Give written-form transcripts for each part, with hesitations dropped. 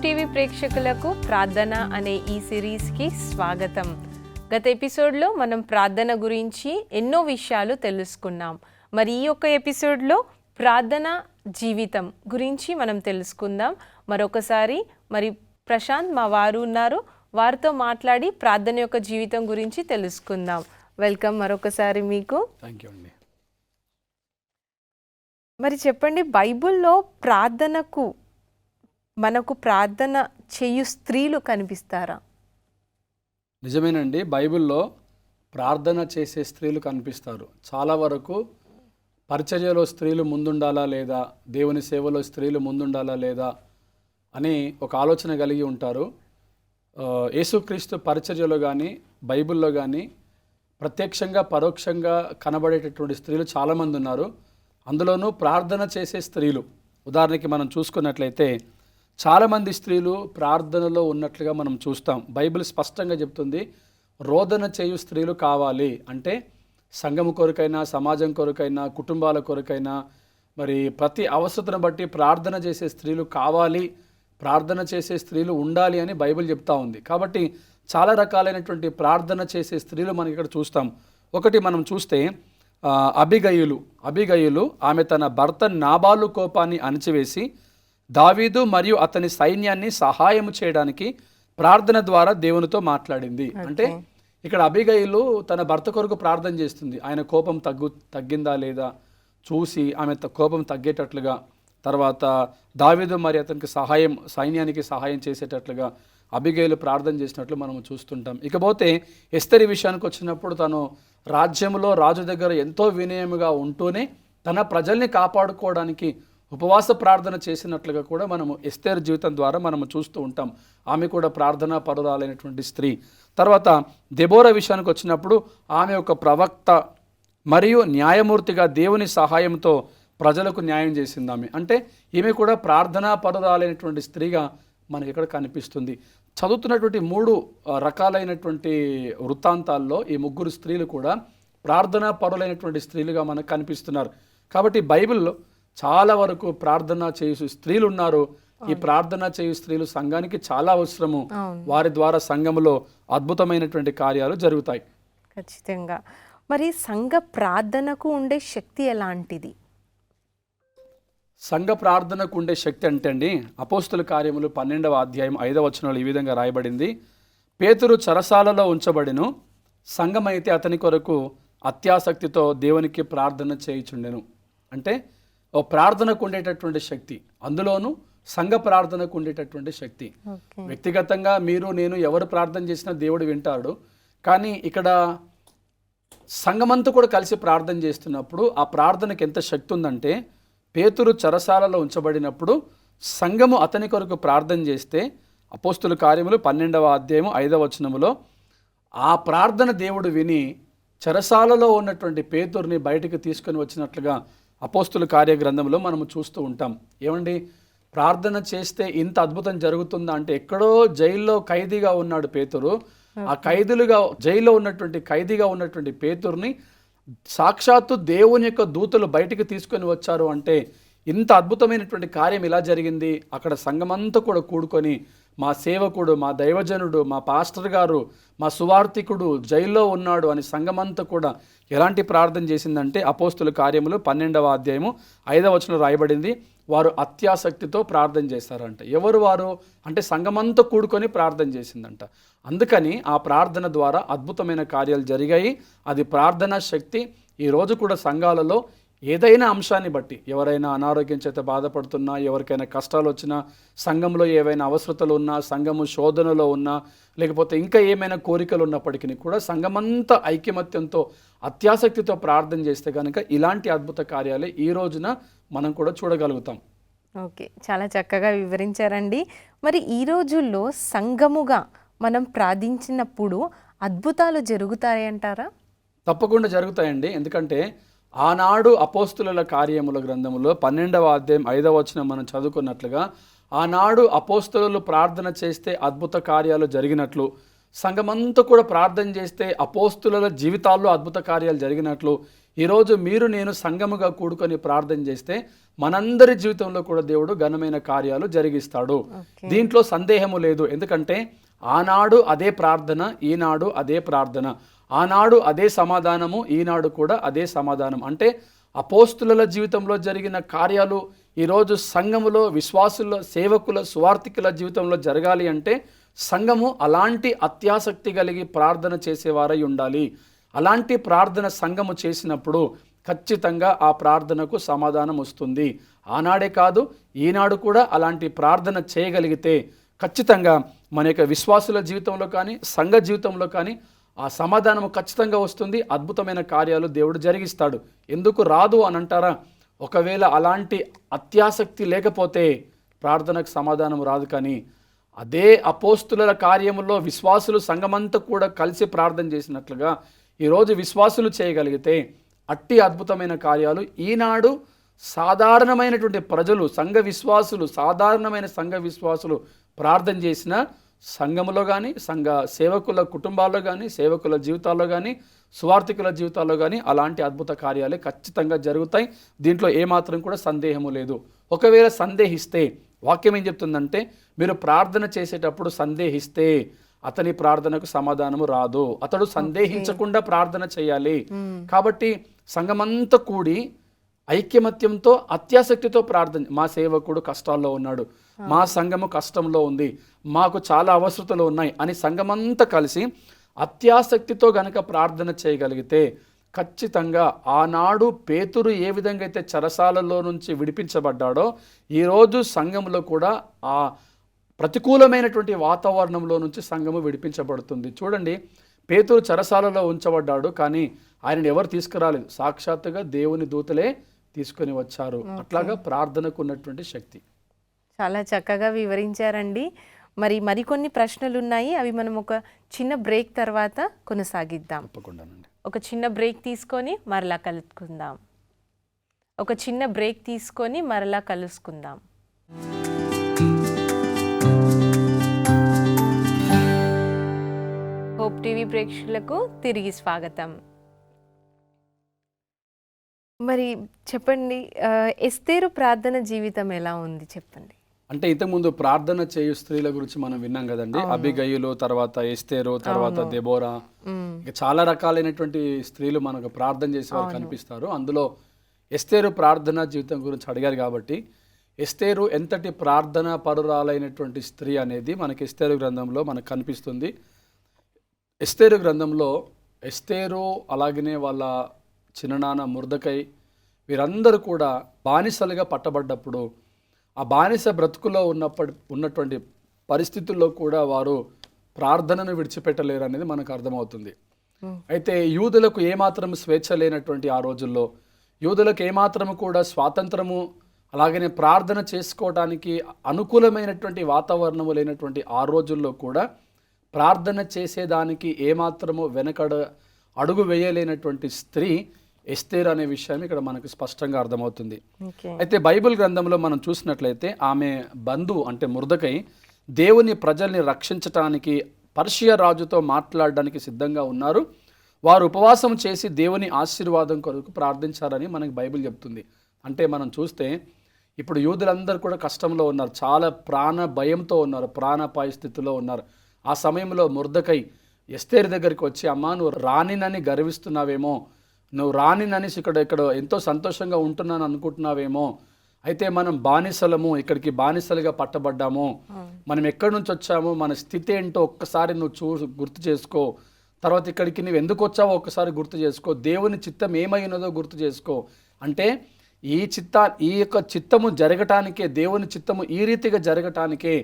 TV ప్రేక్షకులకు ప్రార్థన అనే ఈ సిరీస్కి స్వాగతం. గత ఎపిసోడ్లో మనం ప్రార్థన గురించి ఎన్నో విషయాలు తెలుసుకున్నాం. మరి ఈ యొక్క ఎపిసోడ్లో ప్రార్థన జీవితం గురించి మనం తెలుసుకుందాం. మరొకసారి ప్రశాంత్ మా వారు ఉన్నారు, వారితో మాట్లాడి ప్రార్థన యొక్క జీవితం గురించి తెలుసుకుందాం. వెల్కమ్ మరొకసారి మీకు. థ్యాంక్ యూ అండి. మరి చెప్పండి, బైబిల్లో మనకు ప్రార్థన చేయు స్త్రీలు కనిపిస్తారా? నిజమేనండి, బైబిల్లో ప్రార్థన చేసే స్త్రీలు కనిపిస్తారు. చాలా వరకు పరిచర్యలో స్త్రీలు ముందుండాలా లేదా, దేవుని సేవలో స్త్రీలు ముందుండాలా లేదా అని ఒక ఆలోచన కలిగి ఉంటారు. యేసుక్రీస్తు పరిచర్యలో కానీ బైబిల్లో కానీ ప్రత్యక్షంగా పరోక్షంగా కనబడేటటువంటి స్త్రీలు చాలామంది ఉన్నారు. అందులోనూ ప్రార్థన చేసే స్త్రీలు, ఉదాహరణకి మనం చూసుకున్నట్లయితే చాలామంది స్త్రీలు ప్రార్థనలో ఉన్నట్లుగా మనం చూస్తాం. బైబిల్ స్పష్టంగా చెప్తుంది, రోదన చేయు స్త్రీలు కావాలి అంటే సంఘము కొరకైనా, సమాజం కొరకైనా, కుటుంబాల కొరకైనా, మరి ప్రతి అవసరతను బట్టి ప్రార్థన చేసే స్త్రీలు కావాలి, ప్రార్థన చేసే స్త్రీలు ఉండాలి అని బైబిల్ చెప్తా ఉంది. కాబట్టి చాలా రకాలైనటువంటి ప్రార్థన చేసే స్త్రీలు మనకి ఇక్కడ చూస్తాం. ఒకటి మనం చూస్తే అబిగయులు ఆమె తన భర్త నాబాలు కోపాన్ని అణచివేసి దావీదు మరియు అతని సైన్యాన్ని సహాయం చేయడానికి ప్రార్థన ద్వారా దేవునితో మాట్లాడింది. అంటే ఇక్కడ అబిగయులు తన భర్త కొరకు ప్రార్థన చేస్తుంది. ఆయన కోపం తగ్గిందా లేదా చూసి ఆమె కోపం తగ్గేటట్లుగా, తర్వాత దావీదు మరి అతనికి సైన్యానికి సహాయం చేసేటట్లుగా అబిగయులు ప్రార్థన చేసినట్లు మనం చూస్తుంటాం. ఇకపోతే ఎస్తరి విషయానికి వచ్చినప్పుడు తను రాజ్యంలో రాజు దగ్గర ఎంతో వినయముగా ఉంటూనే తన ప్రజల్ని కాపాడుకోవడానికి ఉపవాస ప్రార్థన చేసినట్లుగా కూడా మనము ఎస్తేర్ జీవితం ద్వారా మనము చూస్తూ ఉంటాం. ఆమె కూడా ప్రార్థనా పరురాలైనటువంటి స్త్రీ. తర్వాత దెబోరా విషయానికి వచ్చినప్పుడు ఆమె ఒక ప్రవక్త మరియు న్యాయమూర్తిగా దేవుని సహాయంతో ప్రజలకు న్యాయం చేసింది ఆమె. అంటే ఈమె కూడా ప్రార్థనా పరురాలైనటువంటి స్త్రీగా మనకి ఇక్కడ కనిపిస్తుంది. చదువుతున్నటువంటి 3 రకాలైనటువంటి వృత్తాంతాల్లో ఈ 3 స్త్రీలు కూడా ప్రార్థనా పరులైనటువంటి స్త్రీలుగా మనకు కనిపిస్తున్నారు. కాబట్టి బైబిల్లో చాలా వరకు ప్రార్థన చేయు స్త్రీలు ఉన్నారు. ఈ ప్రార్థన చేయు స్త్రీలు సంఘానికి చాలా అవసరము. వారి ద్వారా సంఘములో అద్భుతమైనటువంటి కార్యాలు జరుగుతాయి. ఖచ్చితంగా. మరి సంఘ ప్రార్థనకు ఉండే శక్తి ఎలాంటిది? సంఘ ప్రార్థనకు ఉండే శక్తి అంటే అండి, అపోస్తుల కార్యములు 12వ అధ్యాయం 5వ వచనంలో ఈ విధంగా రాయబడింది. పేతురు చెరసాలలో ఉంచబడిను, సంఘమైతే అతని కొరకు అత్యాసక్తితో దేవునికి ప్రార్థన చేయుచుండెను. అంటే ఓ ప్రార్థనకు ఉండేటటువంటి శక్తి, అందులోనూ సంఘ ప్రార్థనకు ఉండేటటువంటి శక్తి. వ్యక్తిగతంగా మీరు నేను ఎవరు ప్రార్థన చేసినా దేవుడు వింటాడు. కానీ ఇక్కడ సంఘమంతా కూడా కలిసి ప్రార్థన చేస్తున్నప్పుడు ఆ ప్రార్థనకు ఎంత శక్తి ఉందంటే, పేతురు చెరసాలలో ఉంచబడినప్పుడు సంఘము అతని కొరకు ప్రార్థన చేస్తే అపోస్తుల కార్యములు 12వ అధ్యాయం 5వ వచనములో ఆ ప్రార్థన దేవుడు విని చెరసాలలో ఉన్నటువంటి పేతురుని బయటకు తీసుకొని వచ్చినట్లుగా అపోస్తుల కార్య గ్రంథంలో మనము చూస్తూ ఉంటాం. ఏమండి, ప్రార్థన చేస్తే ఇంత అద్భుతం జరుగుతుందా అంటే, ఎక్కడో జైల్లో ఖైదీగా ఉన్నాడు పేతురు. ఆ జైల్లో ఉన్నటువంటి ఖైదీగా ఉన్నటువంటి పేతురుని సాక్షాత్తు దేవుని యొక్క దూతలు బయటికి తీసుకొని వచ్చారు అంటే ఇంత అద్భుతమైనటువంటి కార్యం ఇలా జరిగింది. అక్కడ సంఘమంతా కూడా కూడుకొని మా సేవకుడు, మా దైవజనుడు, మా పాస్టర్ గారు, మా సువార్థికుడు జైల్లో ఉన్నాడు అని సంఘమంతా కూడా ఎలాంటి ప్రార్థన చేసిందంటే అపోస్తుల కార్యములు 12వ అధ్యాయము 5వ వచనంలో రాయబడింది, వారు అత్యాసక్తితో ప్రార్థన చేశారంట. ఎవరు వారు అంటే సంఘమంతా కూడుకొని ప్రార్థన చేసిందంట. అందుకని ఆ ప్రార్థన ద్వారా అద్భుతమైన కార్యాలు జరిగాయి. అది ప్రార్థనా శక్తి. ఈరోజు కూడా సంఘాలలో ఏదైనా అంశాన్ని బట్టి, ఎవరైనా అనారోగ్యం చేత బాధపడుతున్నా, ఎవరికైనా కష్టాలు వచ్చినా, సంఘంలో ఏవైనా అవసరతలు ఉన్నా, సంఘము శోధనలో ఉన్నా, లేకపోతే ఇంకా ఏమైనా కోరికలు ఉన్నప్పటికీ కూడా సంఘమంతా ఐకమత్యంతో అత్యాసక్తితో ప్రార్థన చేస్తే కనుక ఇలాంటి అద్భుత కార్యాలే ఈ రోజున మనం కూడా చూడగలుగుతాం. ఓకే, చాలా చక్కగా వివరించారండి. మరి ఈ రోజుల్లో సంఘముగా మనం ప్రార్థించినప్పుడు అద్భుతాలు జరుగుతాయి అంటారా? తప్పకుండా జరుగుతాయండి. ఎందుకంటే ఆనాడు అపోస్తుల కార్యముల గ్రంథములో 12వ అధ్యాయం 5వ వచనం మనం చదువుకున్నట్లుగా ఆనాడు అపోస్తులు ప్రార్థన చేస్తే అద్భుత కార్యాలు జరిగినట్లు సంఘమంతా కూడా ప్రార్థన చేస్తే అపోస్తుల జీవితాల్లో అద్భుత కార్యాలు జరిగినట్లు ఈరోజు మీరు నేను సంఘముగా కూడుకొని ప్రార్థన చేస్తే మనందరి జీవితంలో కూడా దేవుడు ఘనమైన కార్యాలు జరిగిస్తాడు. దీంట్లో సందేహము లేదు. ఎందుకంటే ఆనాడు అదే ప్రార్థన, ఈనాడు అదే ప్రార్థన. ఆనాడు అదే సమాధానము, ఈనాడు కూడా అదే సమాధానం. అంటే అపోస్తుల జీవితంలో జరిగిన కార్యాలు ఈరోజు సంఘములో విశ్వాసుల, సేవకుల, సువార్థికుల జీవితంలో జరగాలి అంటే సంఘము అలాంటి అత్యాసక్తి కలిగి ప్రార్థన చేసేవారై ఉండాలి. అలాంటి ప్రార్థన సంఘము చేసినప్పుడు ఖచ్చితంగా ఆ ప్రార్థనకు సమాధానం వస్తుంది. ఆనాడే కాదు, ఈనాడు కూడా అలాంటి ప్రార్థన చేయగలిగితే ఖచ్చితంగా మన యొక్క విశ్వాసుల జీవితంలో కానీ సంఘ జీవితంలో కానీ ఆ సమాధానము ఖచ్చితంగా వస్తుంది. అద్భుతమైన కార్యాలు దేవుడు జరిగిస్తాడు. ఎందుకు రాదు అని అంటారా? ఒకవేళ అలాంటి అత్యాసక్తి లేకపోతే ప్రార్థనకు సమాధానం రాదు. కానీ అదే అపోస్తుల కార్యములో విశ్వాసులు సంఘమంతా కూడా కలిసి ప్రార్థన చేసినట్లుగా ఈరోజు విశ్వాసులు చేయగలిగితే అట్టి అద్భుతమైన కార్యాలు ఈనాడు సాధారణమైనటువంటి ప్రజలు, సంఘ విశ్వాసులు, సాధారణమైన సంఘ విశ్వాసులు ప్రార్థన చేసిన సంఘములో కానీ, సంఘ సేవకుల కుటుంబాల్లో కానీ, సేవకుల జీవితాల్లో కానీ, సువార్థికుల జీవితాల్లో కానీ అలాంటి అద్భుత కార్యాలే ఖచ్చితంగా జరుగుతాయి. దీంట్లో ఏమాత్రం కూడా సందేహము లేదు. ఒకవేళ సందేహిస్తే వాక్యం ఏం చెప్తుందంటే, మీరు ప్రార్థన చేసేటప్పుడు సందేహిస్తే అతని ప్రార్థనకు సమాధానము రాదు. అతడు సందేహించకుండా ప్రార్థన చేయాలి. కాబట్టి సంఘమంతా కూడి ఐక్యమత్యంతో అత్యాసక్తితో ప్రార్థన, మా సేవకుడు కష్టాల్లో ఉన్నాడు, మా సంఘము కష్టంలో ఉంది, మాకు చాలా అవసరతలు ఉన్నాయి అని సంఘమంతా కలిసి అత్యాసక్తితో గనక ప్రార్థన చేయగలిగితే ఖచ్చితంగా ఆనాడు పేతురు ఏ విధంగా అయితే చెరసాలలో నుంచి విడిపించబడ్డాడో ఈరోజు సంఘంలో కూడా ఆ ప్రతికూలమైనటువంటి వాతావరణంలో నుంచి సంఘము విడిపించబడుతుంది. చూడండి, పేతురు చెరసాలలో ఉంచబడ్డాడు, కానీ ఆయనను ఎవరు తీసుకురాలేదు, సాక్షాత్తుగా దేవుని దూతలే తీసుకొని వచ్చారు. అట్లాగా ప్రార్థనకు ఉన్నటువంటి శక్తి. చాలా చక్కగా వివరించారండి. మరికొన్ని ప్రశ్నలు ఉన్నాయి, అవి మనం ఒక చిన్న బ్రేక్ తర్వాత కొనసాగిద్దాం. తప్పకుండానండి. ఒక చిన్న బ్రేక్ తీసుకొని మరలా కలుసుకుందాం. హోప్ టీవీ ప్రేక్షకులకు తిరిగి స్వాగతం. మరి చెప్పండి, ఎస్తేరు ప్రార్థన జీవితం ఎలా ఉంది చెప్పండి. అంటే ఇంతకుముందు ప్రార్థన చేయు స్త్రీల గురించి మనం విన్నాం కదండి. అబిగయులు, తర్వాత ఎస్తేరు, తర్వాత దెబోరా, ఇంకా చాలా రకాలైనటువంటి స్త్రీలు మనకు ప్రార్థన చేసే వారు కనిపిస్తారు. అందులో ఎస్తేరు ప్రార్థన జీవితం గురించి అడిగారు కాబట్టి ఎస్తేరు ఎంతటి ప్రార్థన పరురాలైనటువంటి స్త్రీ అనేది మనకి ఎస్తేరు గ్రంథంలో మనకు కనిపిస్తుంది. ఎస్తేరు గ్రంథంలో ఎస్తేరు అలాగనే వాళ్ళ చిన్ననాన్న ముర్దకై వీరందరూ కూడా బానిసలుగా పట్టబడ్డప్పుడు ఆ బానిస బ్రతుకులో ఉన్నటువంటి పరిస్థితుల్లో కూడా వారు ప్రార్థనను విడిచిపెట్టలేరు అనేది మనకు అర్థమవుతుంది. అయితే యూదులకు ఏమాత్రం స్వేచ్ఛ లేనటువంటి ఆ రోజుల్లో, యూదులకు ఏమాత్రము కూడా స్వాతంత్రము అలాగనే ప్రార్థన చేసుకోవడానికి అనుకూలమైనటువంటి వాతావరణము లేనటువంటి ఆ రోజుల్లో కూడా ప్రార్థన చేసేదానికి ఏమాత్రము వెనకడ అడుగు వేయలేనటువంటి స్త్రీ ఎస్తేరు అనే విషయం ఇక్కడ మనకు స్పష్టంగా అర్థమవుతుంది. అయితే బైబిల్ గ్రంథంలో మనం చూసినట్లయితే ఆమె బంధువు అంటే ముర్దకై దేవుని ప్రజల్ని రక్షించటానికి పర్షియా రాజుతో మాట్లాడడానికి సిద్ధంగా ఉన్నారు. వారు ఉపవాసం చేసి దేవుని ఆశీర్వాదం కొరకు ప్రార్థించారని మనకి బైబిల్ చెప్తుంది. అంటే మనం చూస్తే ఇప్పుడు యూదులందరూ కూడా కష్టంలో ఉన్నారు, చాలా ప్రాణ భయంతో ఉన్నారు, ప్రాణాపాయ స్థితిలో ఉన్నారు. ఆ సమయంలో ముర్దకై ఎస్తేరు దగ్గరికి వచ్చి, అమ్మా నువ్వు రానినని గర్విస్తున్నావేమో, నువ్వు రానినని ఇక్కడ ఎంతో సంతోషంగా ఉంటున్నాను అనుకుంటున్నావేమో, అయితే మనం బానిసలము, ఇక్కడికి బానిసలుగా పట్టబడ్డాము, మనం ఎక్కడి నుంచి వచ్చామో, మన స్థితి ఏంటో ఒక్కసారి నువ్వు గుర్తు చేసుకో, తర్వాత ఇక్కడికి నువ్వు ఎందుకు వచ్చావో ఒక్కసారి గుర్తు చేసుకో, దేవుని చిత్తం ఏమై ఉన్నదో గుర్తు చేసుకో. అంటే ఈ యొక్క చిత్తము జరగటానికే, దేవుని చిత్తము ఈ రీతిగా జరగటానికే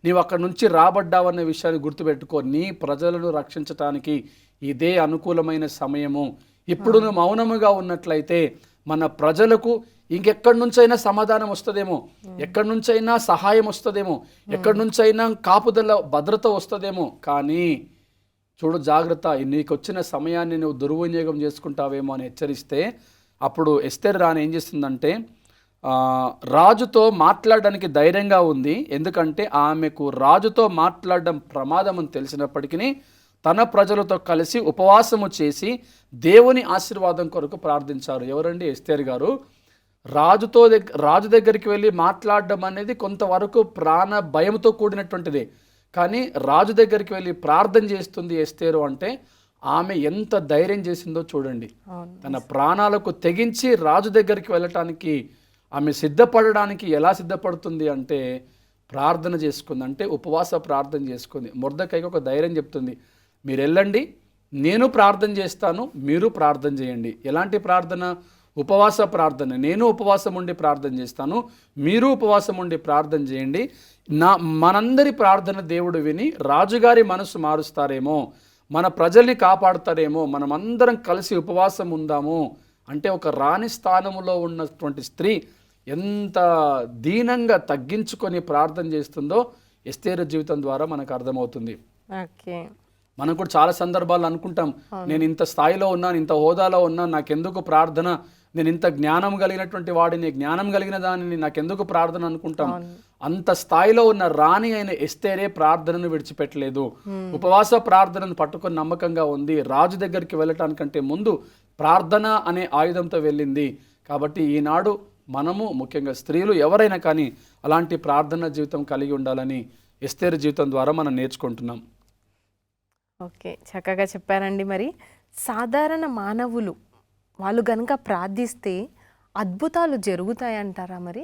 నీవు అక్కడి నుంచి రాబడ్డావన్న విషయాన్ని గుర్తుపెట్టుకో. నీ ప్రజలను రక్షించటానికి ఇదే అనుకూలమైన సమయము. ఇప్పుడు నువ్వు మౌనముగా ఉన్నట్లయితే మన ప్రజలకు ఇంకెక్కడి నుంచైనా సమాధానం వస్తుందేమో, ఎక్కడి నుంచైనా సహాయం వస్తుందేమో, ఎక్కడి నుంచైనా కాపుదల భద్రత వస్తుందేమో, కానీ చూడు జాగ్రత్త, నీకు వచ్చిన సమయాన్ని నువ్వు దుర్వినియోగం చేసుకుంటావేమో అని హెచ్చరిస్తే అప్పుడు ఎస్తేరు రాణి ఏం చేస్తుందంటే రాజుతో మాట్లాడడానికి ధైర్యంగా ఉంది. ఎందుకంటే ఆమెకు రాజుతో మాట్లాడడం ప్రమాదం అని తెలిసినప్పటికీ తన ప్రజలతో కలిసి ఉపవాసము చేసి దేవుని ఆశీర్వాదం కొరకు ప్రార్థించారు. ఎవరండి? ఎస్తేరు గారు. రాజు దగ్గరికి వెళ్ళి మాట్లాడడం అనేది కొంతవరకు ప్రాణ భయంతో కూడినటువంటిదే. కానీ రాజు దగ్గరికి వెళ్ళి ప్రార్థన చేస్తుంది ఎస్తేరు అంటే ఆమె ఎంత ధైర్యం చేసిందో చూడండి. తన ప్రాణాలకు తెగించి రాజు దగ్గరికి వెళ్ళటానికి ఆమె సిద్ధపడడానికి ఎలా సిద్ధపడుతుంది అంటే ప్రార్థన చేసుకుంది. అంటే ఉపవాస ప్రార్థన చేసుకుంది. మొర్దెకైకి ఒక ధైర్యం చెప్తుంది, మీరు వెళ్ళండి, నేను ప్రార్థన చేస్తాను, మీరు ప్రార్థన చేయండి. ఎలాంటి ప్రార్థన? ఉపవాస ప్రార్థన. నేను ఉపవాసం ఉండి ప్రార్థన చేస్తాను, మీరు ఉపవాసం ఉండి ప్రార్థన చేయండి. మనందరి ప్రార్థన దేవుడు విని రాజుగారి మనసు మారుస్తారేమో, మన ప్రజల్ని కాపాడుతారేమో, మనమందరం కలిసి ఉపవాసం ఉందాము అంటే ఒక రాణి స్థానంలో ఉన్నటువంటి స్త్రీ ఎంత దీనంగా తగ్గించుకొని ప్రార్థన చేస్తుందో ఎస్తేరు జీవితం ద్వారా మనకు అర్థమవుతుంది. మనం కూడా చాలా సందర్భాలు అనుకుంటాం, నేను ఇంత స్థాయిలో ఉన్నాను, ఇంత హోదాలో ఉన్నాను, నాకెందుకు ప్రార్థన, నేను ఇంత జ్ఞానం కలిగినటువంటి వాడిని, జ్ఞానం కలిగిన దానిని, నాకెందుకు ప్రార్థన అనుకుంటాం. అంత స్థాయిలో ఉన్న రాణి అయిన ఎస్తేరే ప్రార్థనను విడిచిపెట్టలేదు. ఉపవాస ప్రార్థనను పట్టుకొని నమ్మకంగా ఉంది. రాజు దగ్గరికి వెళ్ళటానికంటే ముందు ప్రార్థన అనే ఆయుధంతో వెళ్ళింది. కాబట్టి ఈనాడు మనము, ముఖ్యంగా స్త్రీలు ఎవరైనా కానీ అలాంటి ప్రార్థన జీవితం కలిగి ఉండాలని ఎస్తేరు జీవితం ద్వారా మనం నేర్చుకుంటున్నాం. ఓకే, చక్కగా చెప్పారండి. మరి సాధారణ మానవులు వాళ్ళు కనుక ప్రార్థిస్తే అద్భుతాలు జరుగుతాయంటారా? మరి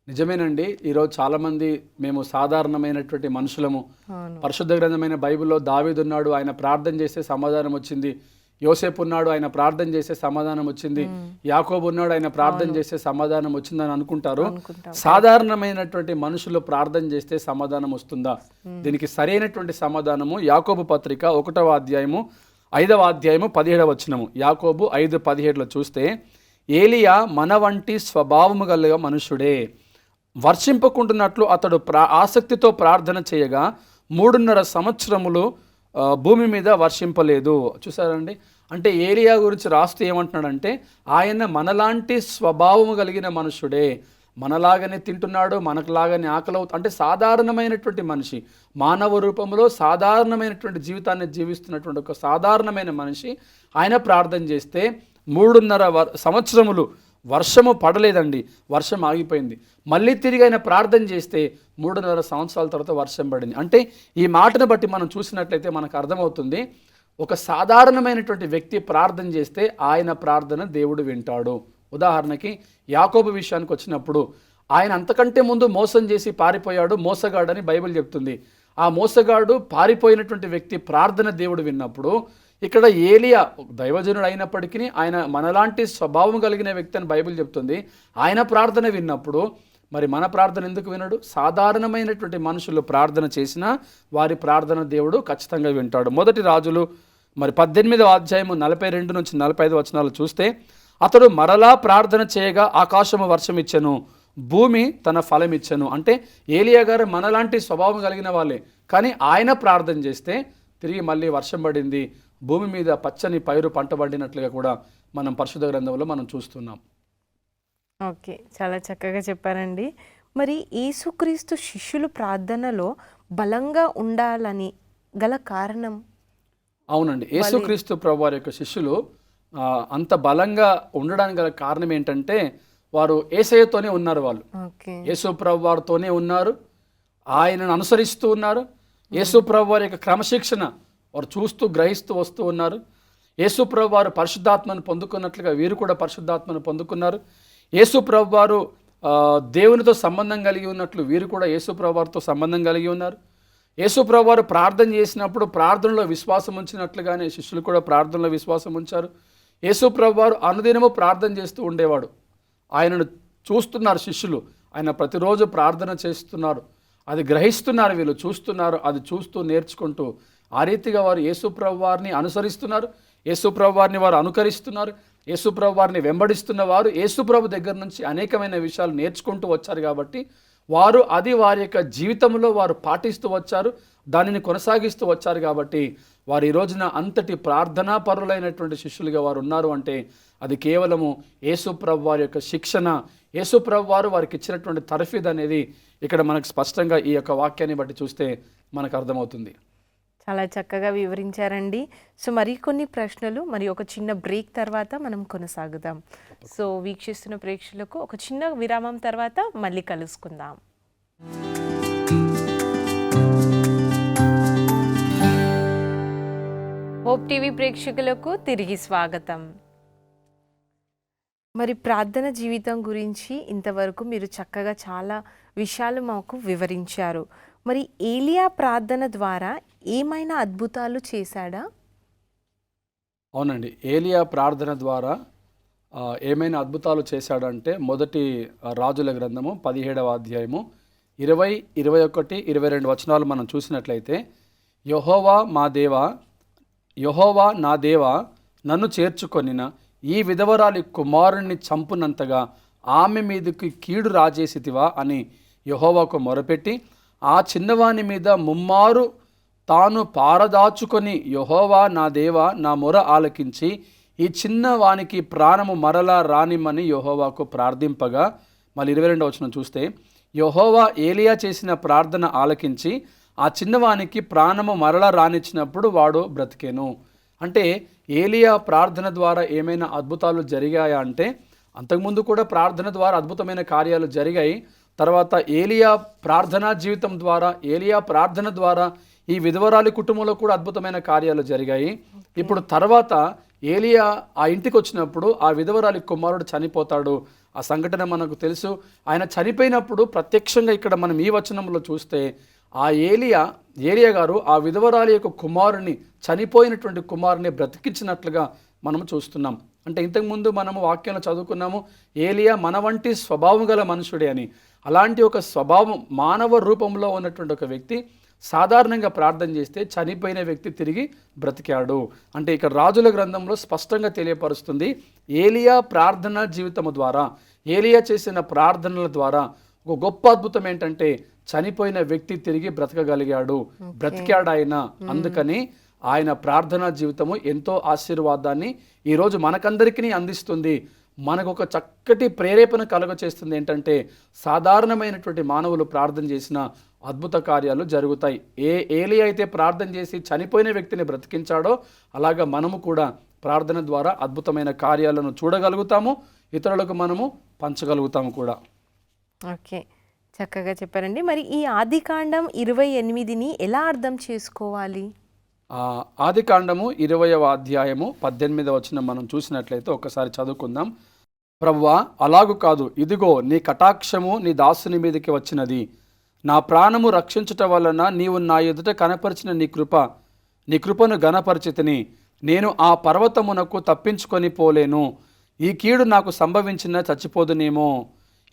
నిజమేనండి. ఈరోజు చాలామంది మేము సాధారణమైనటువంటి మనుషులము. పరిశుద్ధ గ్రంథమైన బైబిల్లో దావీదు ఉన్నాడు, ఆయన ప్రార్థన చేస్తే సమాధానం వచ్చింది. యోసేపు ఉన్నాడు, ఆయన ప్రార్థన చేస్తే సమాధానం వచ్చింది. యాకోబు ఉన్నాడు, ఆయన ప్రార్థన చేస్తే సమాధానం వచ్చిందని అనుకుంటారు. సాధారణమైనటువంటి మనుషులు ప్రార్థన చేస్తే సమాధానం వస్తుందా? దీనికి సరైనటువంటి సమాధానము యాకోబు పత్రిక 1వ అధ్యాయము 5వ అధ్యాయము 17వ వచనము. యాకోబు 5:17లో చూస్తే, ఏలియా మన వంటి స్వభావము గల మనుషుడే, వర్షింపకుంటున్నట్లు అతడు ఆసక్తితో ప్రార్థన చేయగా 3.5 సంవత్సరములు భూమి మీద వర్షింపలేదు. చూసారండి, అంటే ఏలియా గురించి రాస్తూ ఏమంటున్నాడంటే ఆయన మనలాంటి స్వభావము కలిగిన మనుషుడే, మనలాగానే తింటున్నాడు, మనకులాగానే ఆకలి అవుతుంది. అంటే సాధారణమైనటువంటి మనిషి, మానవ రూపంలో సాధారణమైనటువంటి జీవితాన్ని జీవిస్తున్నటువంటి ఒక సాధారణమైన మనిషి ఆయన ప్రార్థన చేస్తే 3.5 సంవత్సరములు వర్షము పడలేదండి, వర్షం ఆగిపోయింది. మళ్ళీ తిరిగి ఆయన ప్రార్థన చేస్తే 3.5 సంవత్సరాల తర్వాత వర్షం పడింది. అంటే ఈ మాటను బట్టి మనం చూసినట్లయితే మనకు అర్థమవుతుంది, ఒక సాధారణమైనటువంటి వ్యక్తి ప్రార్థన చేస్తే ఆయన ప్రార్థన దేవుడు వింటాడు. ఉదాహరణకి యాకోబు విషయానికి వచ్చినప్పుడు ఆయన అంతకంటే ముందు మోసం చేసి పారిపోయాడు, మోసగాడని బైబిల్ చెప్తుంది. ఆ మోసగాడు పారిపోయినటువంటి వ్యక్తి ప్రార్థన దేవుడు విన్నప్పుడు, ఇక్కడ ఏలియా దైవజనుడు అయినప్పటికీ ఆయన మనలాంటి స్వభావం కలిగిన వ్యక్తి అని బైబిల్ చెప్తుంది. ఆయన ప్రార్థన విన్నప్పుడు మరి మన ప్రార్థన ఎందుకు వినడు? సాధారణమైనటువంటి మనుషులు ప్రార్థన చేసినా వారి ప్రార్థన దేవుడు ఖచ్చితంగా వింటాడు. మొదటి రాజులు మరి 18వ అధ్యాయము 42 నుంచి 45 వచనాలు చూస్తే, అతడు మరలా ప్రార్థన చేయగా ఆకాశము వర్షం ఇచ్చెను, భూమి తన ఫలం ఇచ్చెను. అంటే ఏలియా గారు మనలాంటి స్వభావం కలిగిన వాళ్ళే, కానీ ఆయన ప్రార్థన చేస్తే తిరిగి మళ్ళీ వర్షం పడింది, భూమి మీద పచ్చని పైరు పంట పండినట్లుగా కూడా మనం పరిశుద్ధ గ్రంథంలో మనం చూస్తున్నాం. ఓకే, చాలా చక్కగా చెప్పారండి. మరి యేసుక్రీస్తు శిష్యులు ప్రార్థనలో బలంగా ఉండాలని గల కారణం? అవునండి, యేసుక్రీస్తు ప్రభువారి యొక్క శిష్యులు అంత బలంగా ఉండడానికి గల కారణం ఏంటంటే వారు యేసయ్యతోనే ఉన్నారు. వాళ్ళు యేసు ప్రభువారితోనే ఉన్నారు, ఆయనను అనుసరిస్తూ ఉన్నారు. యేసు ప్రభువారి యొక్క క్రమశిక్షణ వారు చూస్తూ గ్రహిస్తూ వస్తూ ఉన్నారు. యేసు ప్రభువారు పరిశుద్ధాత్మను పొందుకున్నట్లుగా వీరు కూడా పరిశుద్ధాత్మను పొందుకున్నారు. యేసు ప్రభువారు దేవునితో సంబంధం కలిగి ఉన్నట్లు వీరు కూడా యేసు ప్రభువారితో సంబంధం కలిగి ఉన్నారు. యేసు ప్రభువారు ప్రార్థన చేసినప్పుడు ప్రార్థనలో విశ్వాసం ఉంచినట్లుగానే శిష్యులు కూడా ప్రార్థనలో విశ్వాసం ఉంచారు. యేసు ప్రభువారు అనుదినము ప్రార్థన చేస్తూ ఉండేవాడు. ఆయనను చూస్తున్నారు శిష్యులు, ఆయన ప్రతిరోజు ప్రార్థన చేస్తున్నారు, అది గ్రహిస్తున్నారు, వీళ్ళు చూస్తున్నారు, అది చూస్తూ నేర్చుకుంటూ ఆ రీతిగా వారు యేసు ప్రభువారిని అనుసరిస్తున్నారు, యేసు ప్రభువారిని వారు అనుకరిస్తున్నారు. యేసు ప్రభువారిని వెంబడిస్తున్న వారు యేసు ప్రభు దగ్గర నుంచి అనేకమైన విషయాలు నేర్చుకుంటూ వచ్చారు. కాబట్టి వారు అది వారి యొక్క జీవితంలో వారు పాటిస్తూ వచ్చారు, దానిని కొనసాగిస్తూ వచ్చారు. కాబట్టి వారు ఈ రోజున అంతటి ప్రార్థనా పరులైనటువంటి శిష్యులుగా వారు ఉన్నారు అంటే అది కేవలము యేసు ప్రభు వారి యొక్క శిక్షణ, యేసు ప్రభు వారు వారికి ఇచ్చినటువంటి తర్ఫీద్ అనేది ఇక్కడ మనకు స్పష్టంగా ఈ యొక్క వాక్యాన్ని బట్టి చూస్తే మనకు అర్థమవుతుంది. చాలా చక్కగా వివరించారండి. సో మరికొన్ని ప్రశ్నలు మరి ఒక చిన్న బ్రేక్ తర్వాత మనం కొనసాగుదాం. సో వీక్షిస్తున్న ప్రేక్షకులకు ఒక చిన్న విరామం తర్వాత మళ్ళీ కలుసుకుందాం. హోప్ టీవీ ప్రేక్షకులకు తిరిగి స్వాగతం. మరి ప్రార్థన జీవితం గురించి ఇంతవరకు మీరు చక్కగా చాలా విషయాలు మాకు వివరించారు. మరి ఏలియా ప్రార్థన ద్వారా ఏమైనా అద్భుతాలు చేశాడా? అవునండి, ఏలియా ప్రార్థన ద్వారా ఏమైనా అద్భుతాలు చేశాడంటే మొదటి రాజుల గ్రంథము 17వ అధ్యాయము 20, 21, 22 వచనాలు మనం చూసినట్లయితే, యెహోవా నా దేవా నన్ను చేర్చుకొనిన ఈ విధవరాలి కుమారుణ్ణి చంపునంతగా ఆమె మీదకి కీడు రాజేసితివా అని యెహోవాకు మొరపెట్టి ఆ చిన్నవాని మీద ముమ్మారు తాను పారదాచుకొని, యెహోవా నా దేవా నా మొర ఆలకించి ఈ చిన్నవానికి ప్రాణము మరలా రానిమ్మని యెహోవాకు ప్రార్థింపగా, మళ్ళీ 22వ వచనం చూస్తే, యెహోవా ఏలియా చేసిన ప్రార్థన ఆలకించి ఆ చిన్నవానికి ప్రాణము మరలా రానిచ్చినప్పుడు వాడు బ్రతికేను. అంటే ఏలియా ప్రార్థన ద్వారా ఏమైనా అద్భుతాలు జరిగాయా అంటే, అంతకుముందు కూడా ప్రార్థన ద్వారా అద్భుతమైన కార్యాలు జరిగాయి. తర్వాత ఏలియా ప్రార్థనా జీవితం ద్వారా, ఏలియా ప్రార్థన ద్వారా ఈ విధవరాలి కుటుంబంలో కూడా అద్భుతమైన కార్యాలు జరిగాయి. ఇప్పుడు తర్వాత ఏలియా ఆ ఇంటికి వచ్చినప్పుడు ఆ విధవరాలి కుమారుడు చనిపోతాడు. ఆ సంఘటన మనకు తెలుసు. ఆయన చనిపోయినప్పుడు ప్రత్యక్షంగా ఇక్కడ మనం ఈ వచనంలో చూస్తే ఆ ఏలియా గారు ఆ విధవరాలి యొక్క కుమారుని, చనిపోయినటువంటి కుమారుని బ్రతికించినట్లుగా మనం చూస్తున్నాం. అంటే ఇంతకుముందు మనము వాక్యంలో చదువుకున్నాము, ఏలియా మన వంటి స్వభావం గల మనుషుడే అని. అలాంటి ఒక స్వభావం, మానవ రూపంలో ఉన్నటువంటి ఒక వ్యక్తి సాధారణంగా ప్రార్థన చేస్తే చనిపోయిన వ్యక్తి తిరిగి బ్రతికాడు. అంటే ఇక్కడ రాజుల గ్రంథంలో స్పష్టంగా తెలియపరుస్తుంది, ఏలియా ప్రార్థన జీవితము ద్వారా, ఏలియా చేసిన ప్రార్థనల ద్వారా ఒక గొప్ప అద్భుతం ఏంటంటే చనిపోయిన వ్యక్తి తిరిగి బ్రతకగలిగాడు, బ్రతికాడు ఆయన. అందుకని ఆయన ప్రార్థనా జీవితము ఎంతో ఆశీర్వాదాన్ని ఈరోజు మనకందరికీ అందిస్తుంది. మనకు ఒక చక్కటి ప్రేరేపణ కలుగచేస్తుంది. ఏంటంటే సాధారణమైనటువంటి మానవులు ప్రార్థన చేసిన అద్భుత కార్యాలు జరుగుతాయి. ఏలియా అయితే ప్రార్థన చేసి చనిపోయిన వ్యక్తిని బ్రతికించాడో, అలాగా మనము కూడా ప్రార్థన ద్వారా అద్భుతమైన కార్యాలను చూడగలుగుతాము, ఇతరులకు మనము పంచగలుగుతాము కూడా. ఓకే, చక్కగా చెప్పారండి. మరి ఈ ఆదికాండం 28ని ఎలా అర్థం చేసుకోవాలి? ఆదికాండము 20వ అధ్యాయము 18వ వచనం మనం చూసినట్లయితే ఒకసారి చదువుకుందాం. ప్రభువా, అలాగు కాదు, ఇదిగో నీ కటాక్షము నీ దాసుని మీదకి వచ్చినది. నా ప్రాణము రక్షించుట వలన నీవు నా ఎదుట కనపరిచిన నీ కృపను గణపరిచితిని. నేను ఆ పర్వతమునకు తప్పించుకొని పోలేను. ఈ కీడు నాకు సంభవించిన చచ్చిపోదునేమో.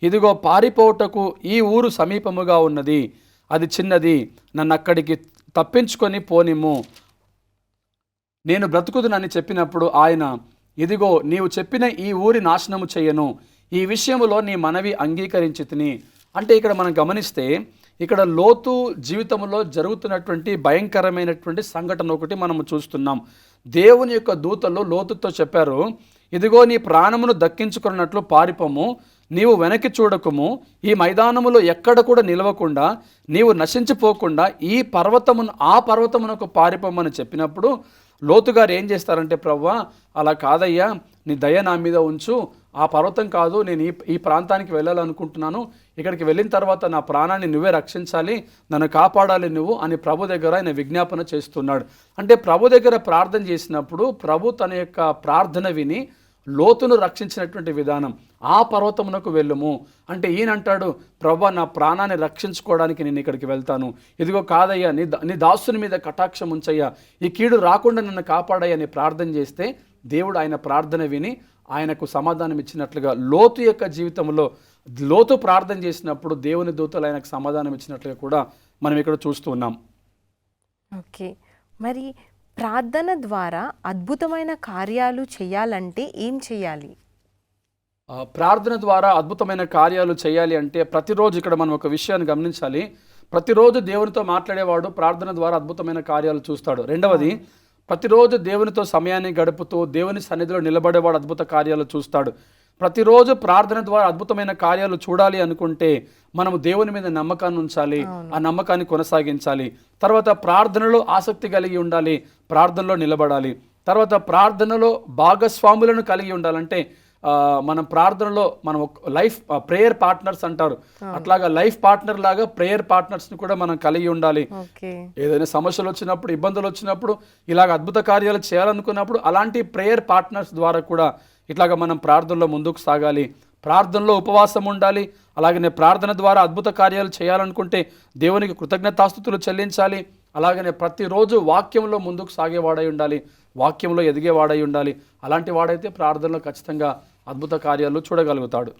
ఇదిగో పారిపోవుటకు ఈ ఊరు సమీపముగా ఉన్నది, అది చిన్నది. నన్ను అక్కడికి తప్పించుకొని పోనిమ్ము, నేను బ్రతుకుదునని చెప్పినప్పుడు ఆయన, ఇదిగో నీవు చెప్పిన ఈ ఊరి నాశనము చెయ్యను, ఈ విషయములో నీ మనవి అంగీకరించితిని. అంటే ఇక్కడ మనం గమనిస్తే ఇక్కడ లోతు జీవితంలో జరుగుతున్నటువంటి భయంకరమైనటువంటి సంఘటన ఒకటి మనము చూస్తున్నాం. దేవుని యొక్క దూతలు లోతుతో చెప్పారు, ఇదిగో నీ ప్రాణమును దక్కించుకున్నట్లు పారిపోము, నీవు వెనక్కి చూడకము, ఈ మైదానములో ఎక్కడ కూడా నిలవకుండా నీవు నశించిపోకుండా ఆ పర్వతమునకు పారిపోమని చెప్పినప్పుడు లోతు గారు ఏం చేస్తారంటే, ప్రభువా అలా కాదయ్యా, నీ దయ నా మీద ఉంచు, ఆ పర్వతం కాదు, నేను ఈ ప్రాంతానికి వెళ్ళాలనుకుంటున్నాను, ఇక్కడికి వెళ్ళిన తర్వాత నా ప్రాణాన్ని నువ్వే రక్షించాలి, నన్ను కాపాడాలి నువ్వు అని ప్రభు దగ్గర ఆయన విజ్ఞాపన చేస్తున్నాడు. అంటే ప్రభు దగ్గర ప్రార్థన చేసినప్పుడు ప్రభు తన యొక్క ప్రార్థన విని లోతును రక్షించినటువంటి విధానం. ఆ పర్వతమునకు వెళ్ళుము అంటే ఈయన అంటాడు, ప్రభువా నా ప్రాణాన్ని రక్షించుకోవడానికి నేను ఇక్కడికి వెళ్తాను, ఇదిగో కాదయ్యా నీ దాసుని మీద కటాక్షం ఉంచయ్యా, ఈ కీడు రాకుండా నన్ను కాపాడయ్యా అని ప్రార్థన చేస్తే దేవుడు ఆయన ప్రార్థన విని ఆయనకు సమాధానం ఇచ్చినట్లుగా లోతు యొక్క జీవితంలో లోతు ప్రార్థన చేసినప్పుడు దేవుని దూతలు ఆయనకు సమాధానం ఇచ్చినట్లుగా కూడా మనం ఇక్కడ చూస్తూ ఉన్నాం. ఓకే, మరి ప్రార్థన ద్వారా అద్భుతమైన కార్యాలు చేయాలంటే ఏం చేయాలి? ప్రార్థన ద్వారా అద్భుతమైన కార్యాలు చేయాలి అంటే ప్రతిరోజు ఇక్కడ మనం ఒక విషయాన్ని గమనించాలి. ప్రతిరోజు దేవునితో మాట్లాడేవాడు ప్రార్థన ద్వారా అద్భుతమైన కార్యాలు చూస్తాడు. రెండవది, ప్రతిరోజు దేవునితో సమయాన్ని గడుపుతూ దేవుని సన్నిధిలో నిలబడేవాడు అద్భుత కార్యాలు చూస్తాడు. ప్రతిరోజు ప్రార్థన ద్వారా అద్భుతమైన కార్యాలు చూడాలి అనుకుంటే మనము దేవుని మీద నమ్మకాన్ని ఉంచాలి, ఆ నమ్మకాన్ని కొనసాగించాలి. తర్వాత ప్రార్థనలో ఆసక్తి కలిగి ఉండాలి, ప్రార్థనలో నిలబడాలి. తర్వాత ప్రార్థనలో భాగస్వాములను కలిగి ఉండాలంటే మనం ప్రార్థనలో మనం లైఫ్ ప్రేయర్ పార్ట్నర్స్ అంటారు, అట్లాగా లైఫ్ పార్ట్నర్ లాగా ప్రేయర్ పార్ట్నర్స్ని కూడా మనం కలిగి ఉండాలి. ఏదైనా సమస్యలు వచ్చినప్పుడు, ఇబ్బందులు వచ్చినప్పుడు, ఇలాగ అద్భుత కార్యాలు చేయాలనుకున్నప్పుడు అలాంటి ప్రేయర్ పార్ట్నర్స్ ద్వారా కూడా ఇట్లాగా మనం ప్రార్థనలో ముందుకు సాగాలి. ప్రార్థనలో ఉపవాసం ఉండాలి. అలాగనే ప్రార్థన ద్వారా అద్భుత కార్యాలు చేయాలనుకుంటే దేవునికి కృతజ్ఞతాస్తుతులు చెల్లించాలి. అలాగనే ప్రతిరోజు వాక్యంలో ముందుకు సాగేవాడై ఉండాలి, వాక్యంలో ఎదిగేవాడై ఉండాలి. అలాంటి వాడైతే ప్రార్థనలో ఖచ్చితంగా అద్భుత కార్యాలు చూడగలుగుతాడు.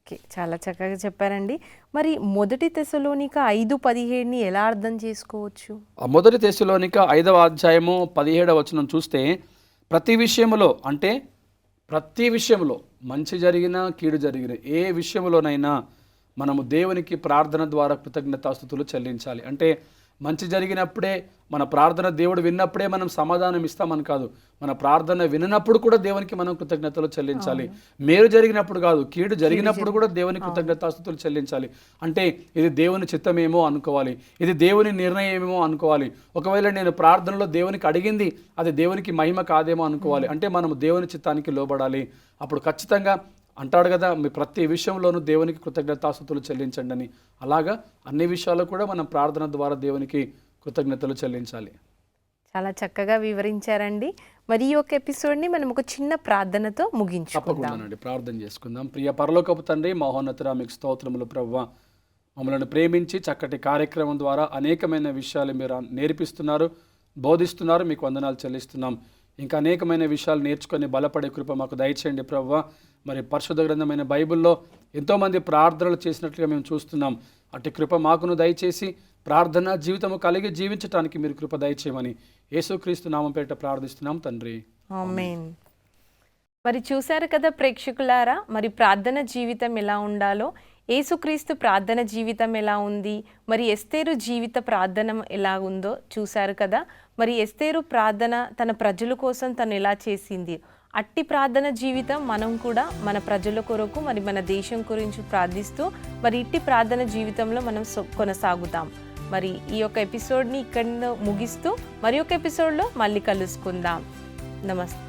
ఓకే, చాలా చక్కగా చెప్పారండి. మరి మొదటి తెస్సలోనిక 5:17 ఎలా అర్థం చేసుకోవచ్చు? మొదటి తెస్సలోనిక 5వ అధ్యాయము 17వ వచనం చూస్తే, ప్రతి విషయంలో అంటే ప్రతి విషయంలో మంచి జరిగినా కీడు జరిగిన ఏ విషయంలోనైనా మనము దేవునికి ప్రార్థన ద్వారా కృతజ్ఞతాస్తుతులు చెల్లించాలి. అంటే మంచి జరిగినప్పుడే మన ప్రార్థన దేవుడు విన్నప్పుడే మనం సమాధానం ఇస్తామని కాదు, మన ప్రార్థన వినప్పుడు కూడా దేవునికి మనం కృతజ్ఞతలు చెల్లించాలి. మేలు జరిగినప్పుడు కాదు, కీడు జరిగినప్పుడు కూడా దేవునికి కృతజ్ఞతాస్తుతులు చెల్లించాలి. అంటే ఇది దేవుని చిత్తమేమో అనుకోవాలి, ఇది దేవుని నిర్ణయమేమో అనుకోవాలి. ఒకవేళ నేను ప్రార్థనలో దేవునికి అడిగింది అది దేవునికి మహిమ కాదేమో అనుకోవాలి. అంటే మనం దేవుని చిత్తానికి లోబడాలి. అప్పుడు ఖచ్చితంగా అంటాడు కదా, మీ ప్రతి విషయంలోనూ దేవునికి కృతజ్ఞతాస్తుతులు చెల్లించండి అని. అలాగా అన్ని విషయాల్లో కూడా మనం ప్రార్థన ద్వారా దేవునికి కృతజ్ఞతలు చెల్లించాలి. చాలా చక్కగా వివరించారండి. మరి ఈ యొక్క ఎపిసోడ్ని మనం ఒక చిన్న ప్రార్థనతో ముగించుకుందాం. తప్పకుండానండి, ప్రార్థన చేసుకుందాం. ప్రియ పరలోకపు తండ్రి, మహోన్నతుడా, మీకు స్తోత్రములు ప్రభువా. మమ్మల్ని ప్రేమించి చక్కటి కార్యక్రమం ద్వారా అనేకమైన విషయాలు మీరు నేర్పిస్తున్నారు, బోధిస్తున్నారు. మీకు వందనాలు చెల్లిస్తున్నాం. ఇంకా అనేకమైన విషయాలు నేర్చుకొని బలపడే కృప మాకు దయచేయండి ప్రభువా. మరి పరిశుద్ధ గ్రంథమైన బైబిల్లో ఎంతోమంది ప్రార్థనలు చేసినట్లుగా మేము చూస్తున్నాం. అట్టి కృప మాకును దయచేసి ప్రార్థన జీవితము కలిగి జీవించడానికి మీరు కృప దయచేయమని యేసుక్రీస్తు నామం పేరిట ప్రార్థిస్తున్నాం తండ్రి, ఆమేన్. మరి చూశారు కదా ప్రేక్షకులారా, మరి ప్రార్థన జీవితం ఎలా ఉండాలో, యేసుక్రీస్తు ప్రార్థన జీవితం ఎలా ఉంది, మరి ఎస్తేరు జీవిత ప్రార్థన ఎలా ఉందో చూశారు కదా. మరి ఎస్తేరు ప్రార్థన తన ప్రజల కోసం తను ఎలా చేసింది, అట్టి ప్రార్థన జీవితం మనం కూడా మన ప్రజల కొరకు మరి మన దేశం గురించి ప్రార్థిస్తూ మరి ఇట్టి ప్రార్థన జీవితంలో మనం కొనసాగుతాం. మరి ఈ యొక్క ఎపిసోడ్ని ఇక్కడ ముగిస్తూ మరి ఒక ఎపిసోడ్లో మళ్ళీ కలుసుకుందాం. నమస్తే.